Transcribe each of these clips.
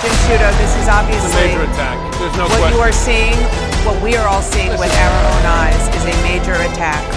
Shudo, this is It's a obviously major attack. There's no what you question. are seeing, what we are all seeing with our own eyes is a major attack.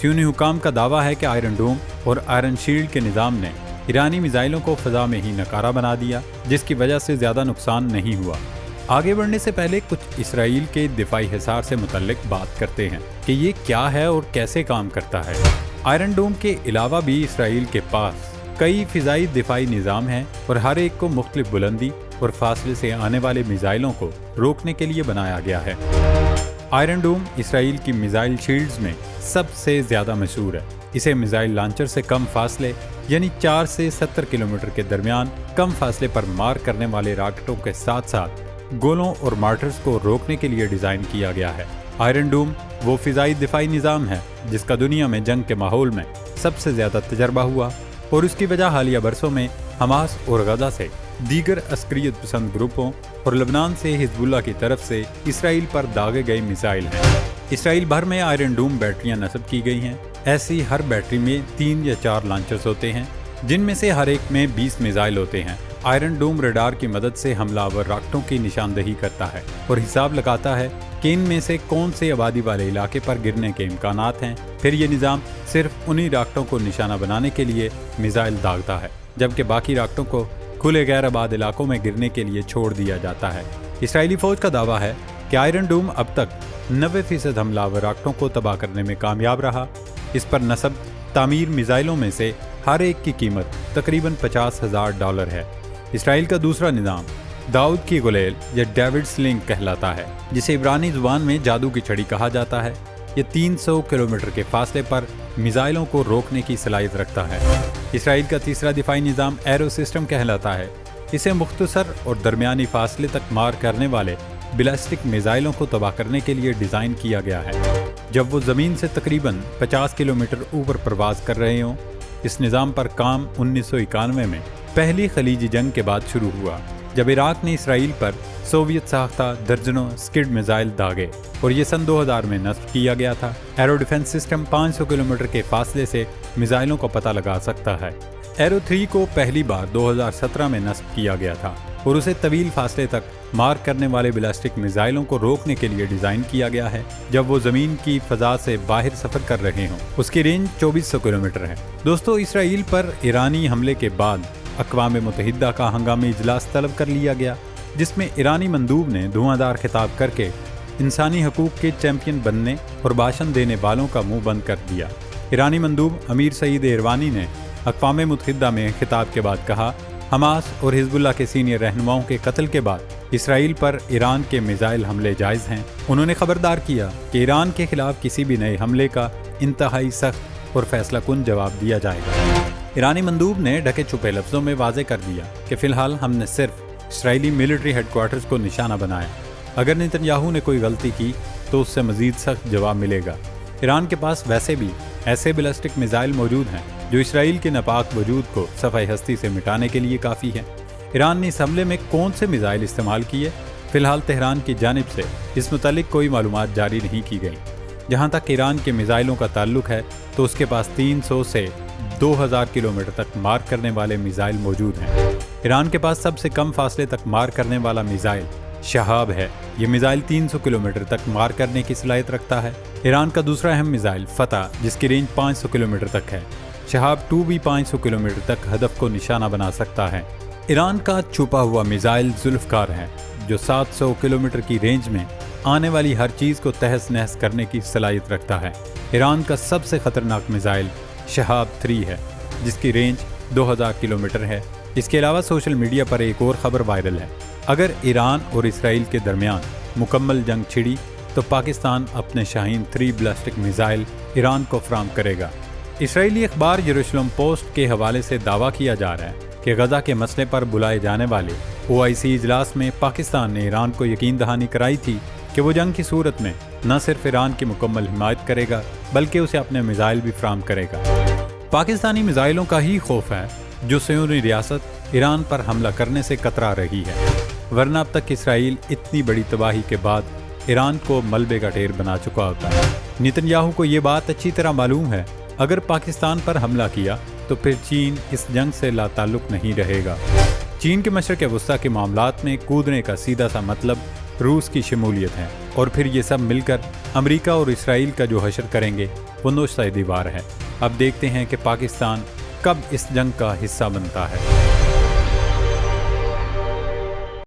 سیونی حکام کا دعویٰ ہے کہ Iron Dome اور iron shield کے نظام نے ایرانی میزائلوں کو فضا میں ہی ناکارہ بنا دیا، جس کی وجہ سے زیادہ نقصان نہیں ہوا۔ آگے بڑھنے سے پہلے کچھ اسرائیل کے دفاعی حصار سے متعلق بات کرتے ہیں کہ یہ کیا ہے اور کیسے کام کرتا ہے۔ آئرن ڈوم کے علاوہ بھی اسرائیل کے پاس کئی فضائی دفاعی نظام ہیں اور ہر ایک کو مختلف بلندی اور فاصلے سے آنے والے میزائلوں کو روکنے کے لیے بنایا گیا ہے۔ آئرن ڈوم اسرائیل کی میزائل شیلڈز میں سب سے زیادہ مشہور ہے۔ اسے میزائل لانچر سے کم فاصلے یعنی 4 سے 70 کلومیٹر کے درمیان کم فاصلے پر مار کرنے والے راکٹوں کے ساتھ ساتھ گولوں اور مارٹرز کو روکنے کے لیے ڈیزائن کیا گیا ہے۔ آئرن ڈوم وہ فضائی دفاعی نظام ہے جس کا دنیا میں جنگ کے ماحول میں سب سے زیادہ تجربہ ہوا، اور اس کی وجہ حالیہ برسوں میں حماس اور غزہ سے دیگر عسکریت پسند گروپوں اور لبنان سے حزب اللہ کی طرف سے اسرائیل پر داغے گئے میزائل ہیں۔ اسرائیل بھر میں آئرن ڈوم بیٹریاں نصب کی گئی ہیں۔ ایسی ہر بیٹری میں 3 یا 4 لانچرز ہوتے ہیں، جن میں سے ہر ایک میں 20 میزائل ہوتے ہیں۔ آئرن ڈوم ریڈار کی مدد سے حملہ آور راکٹوں کی نشاندہی کرتا ہے اور حساب لگاتا ہے کہ ان میں سے کون سے آبادی والے علاقے پر گرنے کے امکانات ہیں۔ پھر یہ نظام صرف انہی راکٹوں کو نشانہ بنانے کے لیے میزائل داغتا ہے، جبکہ باقی راکٹوں کو کھلے غیر آباد علاقوں میں گرنے کے لیے چھوڑ دیا جاتا ہے۔ اسرائیلی فوج کا دعویٰ ہے کہ آئرن ڈوم اب تک 90% حملہ آور راکٹوں کو تباہ کرنے میں کامیاب رہا۔ اس پر نصب تعمیر میزائلوں میں سے ہر ایک کی قیمت تقریباً $50,000 ہے۔ اسرائیل کا دوسرا نظام داؤد کی غلیل یا ڈیوڈ سلنگ کہلاتا ہے، جسے عبرانی زبان میں جادو کی چھڑی کہا جاتا ہے۔ یہ 300 کلومیٹر کے فاصلے پر میزائلوں کو روکنے کی صلاحیت رکھتا ہے۔ اسرائیل کا تیسرا دفاعی نظام ایرو سسٹم کہلاتا ہے۔ اسے مختصر اور درمیانی فاصلے تک مار کرنے والے بیلسٹک میزائلوں کو تباہ کرنے کے لیے ڈیزائن کیا گیا ہے جب وہ زمین سے تقریباً 50 کلومیٹر اوپر پرواز کر رہے ہوں۔ اس نظام پر کام 1991 میں پہلی خلیجی جنگ کے بعد شروع ہوا، جب عراق نے اسرائیل پر سوویت ساختہ درجنوں سکڈ میزائل داغے، اور یہ سن 2000 میں نصب کیا گیا تھا۔ ایرو ڈیفنس سسٹم 500 کلومیٹر کے فاصلے سے میزائلوں کا پتہ لگا سکتا ہے۔ ایرو 3 کو پہلی بار 2017 میں نصب کیا گیا تھا اور اسے طویل فاصلے تک مار کرنے والے بیلسٹک میزائلوں کو روکنے کے لیے ڈیزائن کیا گیا ہے جب وہ زمین کی فضا سے باہر سفر کر رہے ہوں۔ اس کی رینج 2400 کلومیٹر ہے۔ دوستو، اسرائیل پر ایرانی حملے کے بعد اقوام متحدہ کا ہنگامی اجلاس طلب کر لیا گیا، جس میں ایرانی مندوب نے دھواں دار خطاب کر کے انسانی حقوق کے چیمپئن بننے اور بھاشن دینے والوں کا منہ بند کر دیا۔ ایرانی مندوب امیر سعید ایروانی نے اقوام متحدہ میں خطاب کے بعد کہا، حماس اور حزب اللہ کے سینئر رہنماؤں کے قتل کے بعد اسرائیل پر ایران کے میزائل حملے جائز ہیں۔ انہوں نے خبردار کیا کہ ایران کے خلاف کسی بھی نئے حملے کا انتہائی سخت اور فیصلہ کن جواب دیا جائے گا۔ ایرانی مندوب نے ڈھکے چھپے لفظوں میں واضح کر دیا کہ فی الحال ہم نے صرف اسرائیلی ملٹری ہیڈ کوارٹرز کو نشانہ بنایا، اگر نتن نے کوئی غلطی کی تو اس سے مزید سخت جواب ملے گا۔ ایران کے پاس ویسے بھی ایسے بیلسٹک میزائل موجود ہیں جو اسرائیل کے ناپاک وجود کو صفحہ ہستی سے مٹانے کے لیے کافی ہیں۔ ایران نے اس حملے میں کون سے میزائل استعمال کیے، فی الحال تہران کی جانب سے اس متعلق کوئی معلومات جاری نہیں کی گئی۔ جہاں تک ایران کے میزائلوں کا تعلق ہے تو اس کے پاس 300 سے 2000 کلومیٹر تک مار کرنے والے میزائل موجود ہیں۔ ایران کے پاس سب سے کم فاصلے تک مار کرنے والا میزائل شہاب ہے۔ یہ میزائل 300 کلومیٹر تک مار کرنے کی صلاحیت رکھتا ہے۔ ایران کا دوسرا اہم میزائل فتح، جس کی رینج 500 کلومیٹر تک ہے۔ شہاب 2 بھی 500 کلومیٹر تک ہدف کو نشانہ بنا سکتا ہے۔ ایران کا چھپا ہوا میزائل ذوالفقار ہے، جو 700 کلومیٹر کی رینج میں آنے والی ہر چیز کو تہس نہس کرنے کی صلاحیت رکھتا ہے۔ ایران کا سب سے خطرناک میزائل شہاب 3 ہے، جس کی رینج 2000 کلومیٹر ہے۔ اس کے علاوہ سوشل میڈیا پر ایک اور خبر وائرل ہے۔ اگر ایران اور اسرائیل کے درمیان مکمل جنگ چھڑی تو پاکستان اپنے شاہین 3 بیلسٹک میزائل ایران کو فراہم کرے گا۔ اسرائیلی اخبار یروشلم پوسٹ کے حوالے سے دعویٰ کیا جا رہا ہے کہ غزہ کے مسئلے پر بلائے جانے والے OIC اجلاس میں پاکستان نے ایران کو یقین دہانی کرائی تھی کہ وہ جنگ کی صورت میں نہ صرف ایران کی مکمل حمایت کرے گا بلکہ اسے اپنے میزائل بھی فراہم کرے گا۔ پاکستانی میزائلوں کا ہی خوف ہے جو صہیونی ریاست ایران پر حملہ کرنے سے کترا رہی ہے، ورنہ اب تک اسرائیل اتنی بڑی تباہی کے بعد ایران کو ملبے کا ڈھیر بنا چکا ہوتا ہے۔ نتن یاہو کو یہ بات اچھی طرح معلوم ہے، اگر پاکستان پر حملہ کیا تو پھر چین اس جنگ سے لا تعلق نہیں رہے گا۔ چین کے مشرق وسطیٰ کے معاملات میں کودنے کا سیدھا سا مطلب روس کی شمولیت ہے، اور پھر یہ سب مل کر امریکہ اور اسرائیل کا جو حشر کریں گے وہ نوشتہ دیوار ہے۔ اب دیکھتے ہیں کہ پاکستان کب اس جنگ کا حصہ بنتا ہے۔